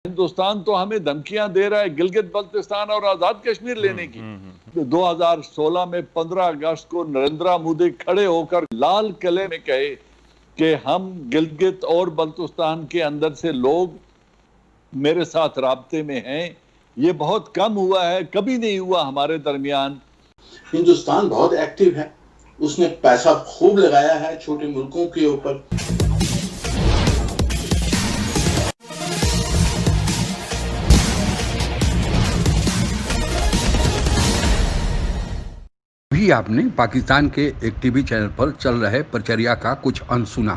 ہندوستان تو ہمیں دھمکیاں دے رہا ہے گلگت بلتستان اور آزاد کشمیر لینے کی۔ 2016 میں 15 اگست کو نریندر مودی کھڑے ہو کر لال قلعے میں کہے کہ ہم گلگت اور بلتستان کے اندر سے لوگ میرے ساتھ رابطے میں ہیں۔ یہ بہت کم ہوا ہے، کبھی نہیں ہوا ہمارے درمیان۔ ہندوستان بہت ایکٹیو ہے، اس نے پیسہ خوب لگایا ہے چھوٹے ملکوں کے اوپر۔ بھی آپ نے پاکستان کے ایک ٹی وی چینل پر چل رہے پرچریا کا کچھ انش سنا۔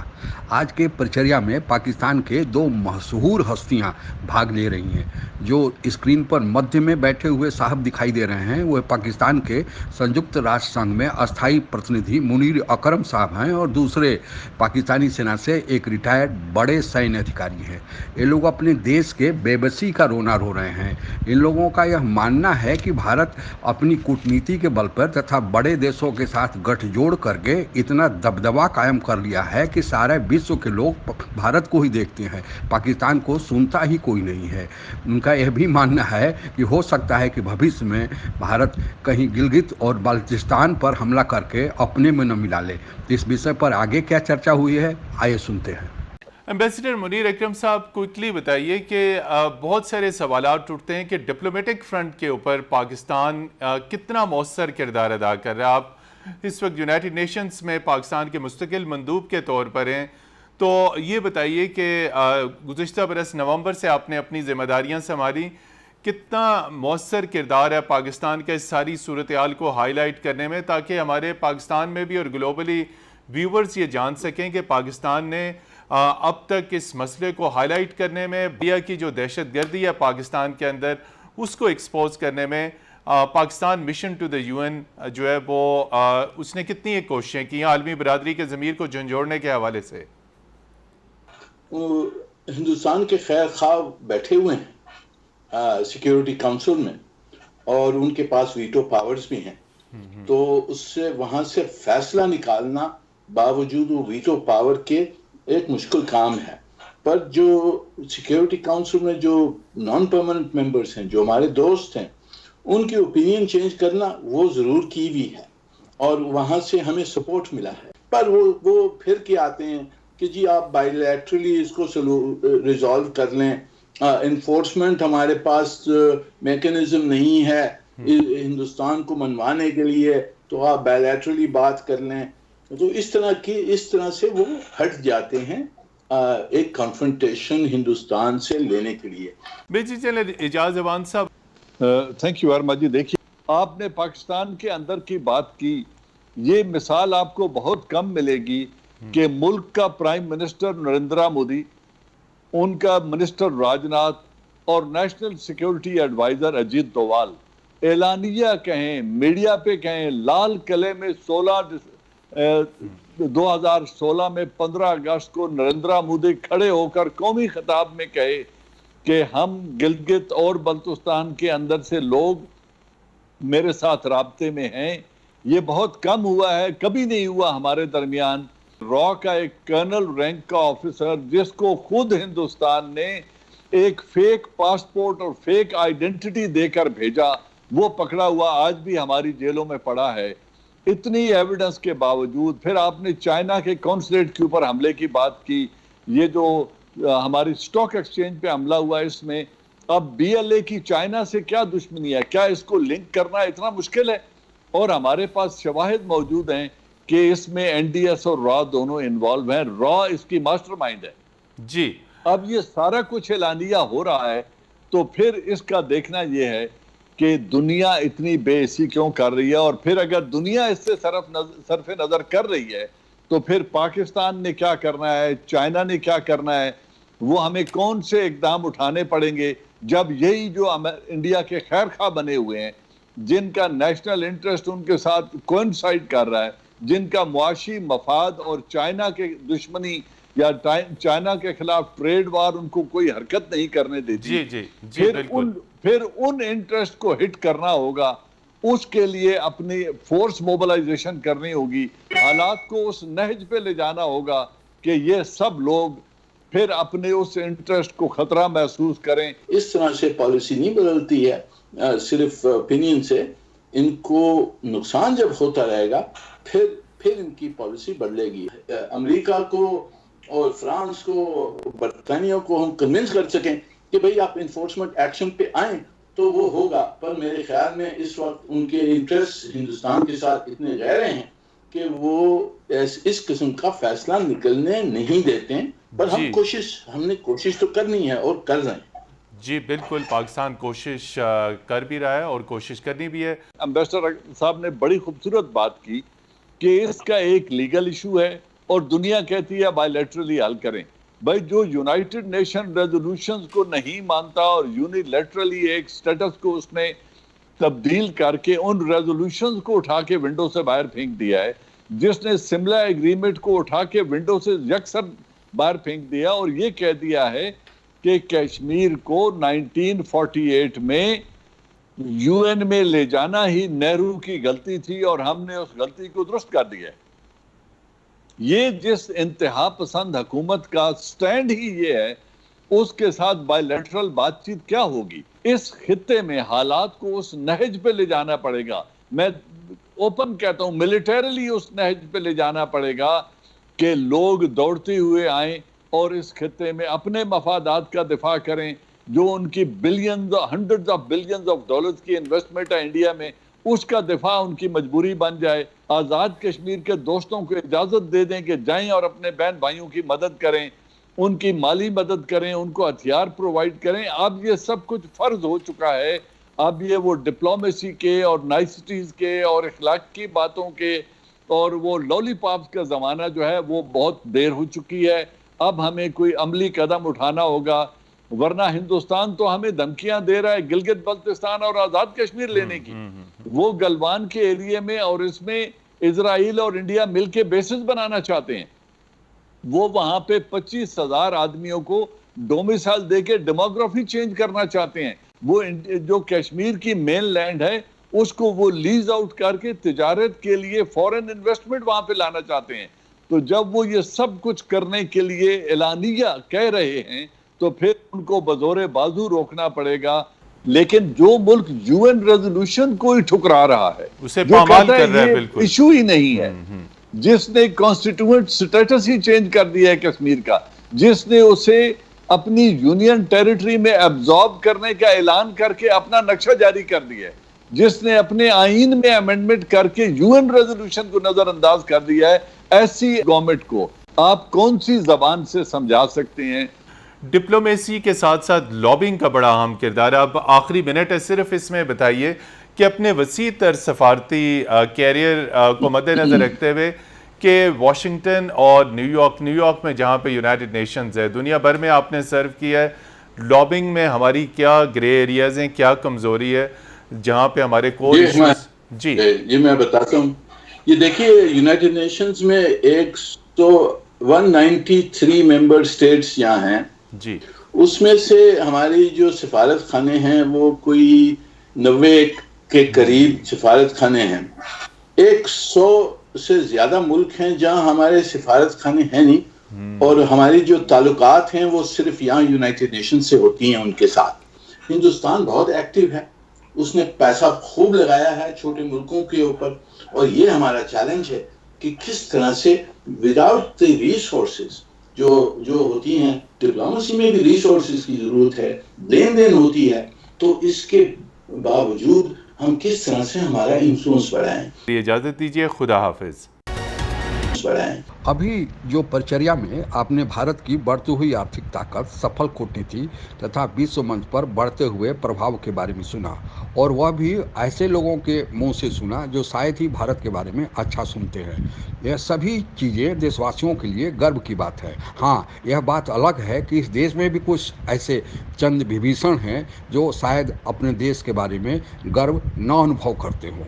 آج کے پرچریا میں پاکستان کے دو مشہور ہستیاں بھاگ لے رہی ہیں۔ جو اسکرین پر مدھیہ میں بیٹھے ہوئے صاحب دکھائی دے رہے ہیں وہ پاکستان کے سنجکت راشٹر سنگھ میں استھائی پرتنidھی منیر اکرم صاحب ہیں، اور دوسرے پاکستانی سینا سے ایک ریٹائرڈ بڑے سینیہ ادھیکاری ہیں۔ یہ لوگ اپنے دیش کے بے بسی کا رونا رو رہے ہیں۔ ان لوگوں کا یہ ماننا ہے کہ بھارت اپنی کورٹنیتی کے بل پر تتھا بڑے دیشوں کے ساتھ گٹھ جوڑ کر کے اتنا دبدبا قائم کر لیا ہے کہ سارے وشو کے لوگ بھارت کو ہی دیکھتے ہیں، پاکستان کو سنتا ہی کوئی نہیں ہے۔ ان کا یہ بھی ماننا ہے کہ ہو سکتا ہے کہ بھوشیہ میں بھارت کہیں گلگت اور بلتستان پر حملہ کر کے اپنے میں نہ ملا لے۔ اس وشے پر آگے کیا چرچا ہوئی ہے، آئیے سنتے ہیں۔ ایمبیسڈر منیر اکرم صاحب، کوئکلی بتائیے کہ بہت سارے سوالات اٹھتے ہیں کہ ڈپلومیٹک فرنٹ کے اوپر پاکستان کتنا مؤثر کردار ادا کر رہا ہے۔ آپ اس وقت یونائٹڈ نیشنز میں پاکستان کے مستقل مندوب کے طور پر ہیں، تو یہ بتائیے کہ گزشتہ برس نومبر سے آپ نے اپنی ذمہ داریاں سنبھالی، کتنا مؤثر کردار ہے پاکستان کا اس ساری صورتحال کو ہائی لائٹ کرنے میں، تاکہ ہمارے پاکستان میں بھی اور گلوبلی ویورز یہ جان سکیں کہ پاکستان نے اب تک اس مسئلے کو ہائی لائٹ کرنے میں، انڈیا کی جو دہشت گردی ہے پاکستان کے اندر اس کو ایکسپوز کرنے میں، Pakistan mission to the UN جو ہے وہ اس نے کتنی ایک کوششیں کی عالمی برادری کے ضمیر کو جھنجھوڑنے کے حوالے سے؟ ہندوستان کے خیر خواہ بیٹھے ہوئے ہیں سیکیورٹی کونسل میں، اور ان کے پاس ویٹو پاورز بھی ہیں، تو اس سے وہاں سے فیصلہ نکالنا باوجود وہ ویٹو پاور کے ایک مشکل کام ہے۔ پر جو سیکیورٹی کونسل میں جو نان پرماننٹ ممبرز ہیں، جو ہمارے دوست ہیں، ان کی اوپینین چینج کرنا وہ ضرور کی بھی ہے، اور وہاں سے ہمیں سپورٹ ملا ہے۔ پر وہ پھر کے آتے ہیں کہ جی آپ بائی لیٹرلی اس کو ریزالو کر لیں، انفورسمنٹ ہمارے پاس میکنزم نہیں ہے ہندوستان کو منوانے کے لیے، تو آپ بائی لیٹرلی بات کر لیں۔ تو اس طرح سے وہ ہٹ جاتے ہیں ایک کنفرنٹیشن ہندوستان سے لینے کے لیے۔ بیجی چلے اعجاز ایوان صاحب۔ تھینک یو ورما جی۔ دیکھیے، آپ نے پاکستان کے اندر کی بات کی، یہ مثال آپ کو بہت کم ملے گی کہ ملک کا پرائم منسٹر نریندر مودی، ان کا منسٹر راجناتھ اور نیشنل سیکیورٹی ایڈوائزر اجیت دووال اعلانیہ کہیں، میڈیا پہ کہیں، لال قلعے میں 2016 میں 15 اگست کو نریندر مودی کھڑے ہو کر قومی خطاب میں کہے کہ ہم گلگت اور بلتستان کے اندر سے لوگ میرے ساتھ رابطے میں ہیں۔ یہ بہت کم ہوا ہے، کبھی نہیں ہوا ہمارے درمیان۔ را کا ایک کرنل رینک کا آفیسر جس کو خود ہندوستان نے ایک فیک پاسپورٹ اور فیک آئیڈینٹی دے کر بھیجا، وہ پکڑا ہوا آج بھی ہماری جیلوں میں پڑا ہے۔ اتنی ایویڈنس کے باوجود پھر آپ نے چائنا کے کونسلیٹ کے اوپر حملے کی بات کی، یہ جو ہماری سٹاک ایکسچینج پہ حملہ ہوا، اس میں اب BLA کی چائنا سے کیا دشمنی ہے؟ کیا اس کو لنک کرنا اتنا مشکل ہے؟ اور ہمارے پاس شواہد موجود ہیں کہ اس میں NDS اور را دونوں انوالو ہیں، را اس کی ماسٹر مائنڈ ہے جی۔ اب یہ سارا کچھ اعلانیہ ہو رہا ہے، تو پھر اس کا دیکھنا یہ ہے کہ دنیا اتنی بے حسی کیوں کر رہی ہے، اور پھر اگر دنیا اس سے صرف نظر کر رہی ہے تو پھر پاکستان نے کیا کرنا ہے، چائنا نے کیا کرنا ہے، وہ ہمیں کون سے اقدام اٹھانے پڑیں گے جب یہی جو انڈیا کے خیر خواہ بنے ہوئے ہیں، جن کا نیشنل انٹرسٹ ان کے ساتھ کوئنسائڈ کر رہا ہے، جن کا معاشی مفاد اور چائنا کے دشمنی یا چائنا کے خلاف ٹریڈ وار ان کو کوئی حرکت نہیں کرنے دیتی، پھر ان انٹرسٹ کو ہٹ کرنا ہوگا۔ اس کے لیے اپنی فورس موبلائزیشن کرنی ہوگی، حالات کو اس نہج پہ لے جانا ہوگا کہ یہ سب لوگ फिर अपने उस इंटरेस्ट को खतरा महसूस करें। इस तरह से पॉलिसी नहीं बदलती है सिर्फ ओपिनियन से, इनको नुकसान जब होता रहेगा फिर इनकी पॉलिसी बदलेगी। अमेरिका को और फ्रांस को, बरतानिया को हम कन्विंस कर सकें कि भाई आप इन्फोर्समेंट एक्शन पे आए तो वो होगा, पर मेरे ख्याल में इस वक्त उनके इंटरेस्ट हिंदुस्तान के साथ इतने गहरे हैं कि वो इस किस्म का फैसला निकलने नहीं देते हैं। पर हमने कोशिश तो करनी है और कर रहे हैं। जी बिल्कुल, पाकिस्तान कोशिश कर भी रहा है और कोशिश करनी भी है। एम्बेसडर साहब ने बड़ी खूबसूरत बात की कि इसका एक लीगल इशू है और दुनिया कहती है बायलैटरली हल करें। भाई जो यूनाइटेड नेशन रेजोल्यूशंस को नहीं मानता और यूनिलैटरली एक स्टेटस को उसने तब्दील करके उन रेजोल्यूशंस को उठा के विंडो से बाहर फेंक दिया है, जिसने शिमला एग्रीमेंट को उठा के विंडो से यकसर बाहर फेंक दिया और ये कह दिया है कि कश्मीर को 1948 में यूएन में ले जाना ही नेहरू की गलती थी और हमने उस गलती को दुरुस्त कर दिया है। ये जिस इंतहा पसंद हुकूमत का स्टैंड ही ये है, उसके साथ बायलैटरल बातचीत क्या होगी? इस खित्ते में हालात को उस नहज पे ले जाना पड़ेगा। मैं ओपन कहता हूं, मिलिटरीली उस नहज पे ले जाना पड़ेगा कि लोग दौड़ते हुए आए और इस खित्ते में अपने मफादात का दिफा करें। जो उनकी billions, hundreds of billions of dollars की इन्वेस्टमेंट है इंडिया में, उसका दिफा उनकी मजबूरी बन जाए। आज़ाद कश्मीर के दोस्तों को इजाज़त दे दें कि जाएं और अपने बहन भाइयों की मदद करें, उनकी माली मदद करें, उनको हथियार प्रोवाइड करें। अब ये सब कुछ फ़र्ज हो चुका है। अब ये वो डिप्लोमेसी के और नाइसिटीज़ के और इखलाक की बातों के और वो लॉलीपॉप्स का ज़माना जो है वो बहुत देर हो चुकी है। अब हमें कोई अमली कदम उठाना होगा, वरना हिंदुस्तान तो हमें धमकियां दे रहा है गिलगित बल्तिस्तान और आज़ाद कश्मीर लेने की। वो गलवान के एरिया में और इसमें इजराइल और इंडिया मिलके बेसिस बनाना चाहते हैं। वो वहां पे 25,000 आदमियों को डोमिसाइल देके डेमोग्राफी चेंज करना चाहते हैं। वो जो कश्मीर की मेन लैंड है उसको वो लीज आउट करके तिजारत के लिए फॉरेन इन्वेस्टमेंट वहां पे लाना चाहते हैं। तो जब वो ये सब कुछ करने के लिए एलानिया कह रहे हैं तो फिर उनको बजोरे बाजू रोकना पड़ेगा। लेकिन जो मुल्क यूएन रेजोल्यूशन को ही ठुकरा रहा है, उसे पामाल कर रहा है, बिल्कुल इशू ही नहीं है, जिसने कॉन्स्टिट्यूएंट स्टेटस ही चेंज कर दिया है कश्मीर का, जिसने उसे अपनी यूनियन टेरिटरी में एब्जॉर्ब करने का ऐलान करके अपना नक्शा जारी कर दिया है, जिसने अपने आईन में अमेंडमेंट करके यूएन रेजोल्यूशन को नजरअंदाज कर दिया है, ऐसी गवर्नमेंट को आप कौन सी जबान से समझा सकते हैं? डिप्लोमेसी के साथ साथ लॉबिंग का बड़ा अहम किरदार है। अब आखिरी मिनट है, सिर्फ इसमें बताइए कि अपने वसी तर सफारती कैरियर को मद्देनजर रखते हुए कि वाशिंगटन और न्यूयॉर्क में जहाँ पे यूनाइटेड नेशंस है, दुनिया भर में आपने सर्व किया है, लॉबिंग में हमारी क्या ग्रे एरियाज हैं, क्या कमजोरी है जहाँ पे हमारे कोर इश्यूज? जी ये मैं बताता हूँ। ये देखिए, यूनाइटेड नेशंस में 193 मेंबर स्टेट्स यहाँ हैं जी, उसमें से हमारी जो सिफारत खाने हैं वो कोई 90 के करीब सिफारत खाने हैं। 100 से ज्यादा मुल्क हैं जहां हमारे सिफारत खाने हैं नहीं, और हमारी जो ताल्लुकात हैं वो सिर्फ यहाँ यूनाइटेड नेशन से होती हैं उनके साथ। हिंदुस्तान बहुत एक्टिव है, उसने पैसा खूब लगाया है छोटे मुल्कों के ऊपर, और ये हमारा चैलेंज है कि किस तरह से विदाउट द रिसोर्सेज जो होती हैं, डिप्लोमेसी में भी रिसोर्सेज की जरूरत है, लेन देन होती है, तो इसके बावजूद हम किस तरह से हमारा इन्फ्लुएंस बढ़ाएं। इजाजत दीजिए, खुदा हाफिज। अभी जो परिचर्या में आपने भारत की बढ़ती हुई आर्थिक ताकत, सफल कूटनीति तथा विश्व मंच पर बढ़ते हुए प्रभाव के बारे में सुना, और वह भी ऐसे लोगों के मुंह से सुना जो शायद ही भारत के बारे में अच्छा सुनते हैं। यह सभी चीज़ें देशवासियों के लिए गर्व की बात है। हाँ, यह बात अलग है कि इस देश में भी कुछ ऐसे चंद विभीषण हैं जो शायद अपने देश के बारे में गर्व न अनुभव करते हों।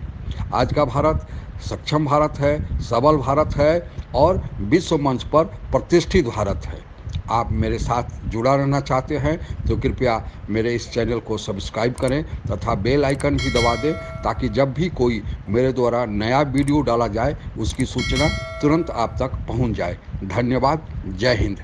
आज का भारत सक्षम भारत है, सबल भारत है और विश्व मंच पर प्रतिष्ठित भारत है। आप मेरे साथ जुड़ा रहना चाहते हैं तो कृपया मेरे इस चैनल को सब्सक्राइब करें तथा बेल आइकन भी दबा दें, ताकि जब भी कोई मेरे द्वारा नया वीडियो डाला जाए उसकी सूचना तुरंत आप तक पहुंच जाए। धन्यवाद। जय हिंद।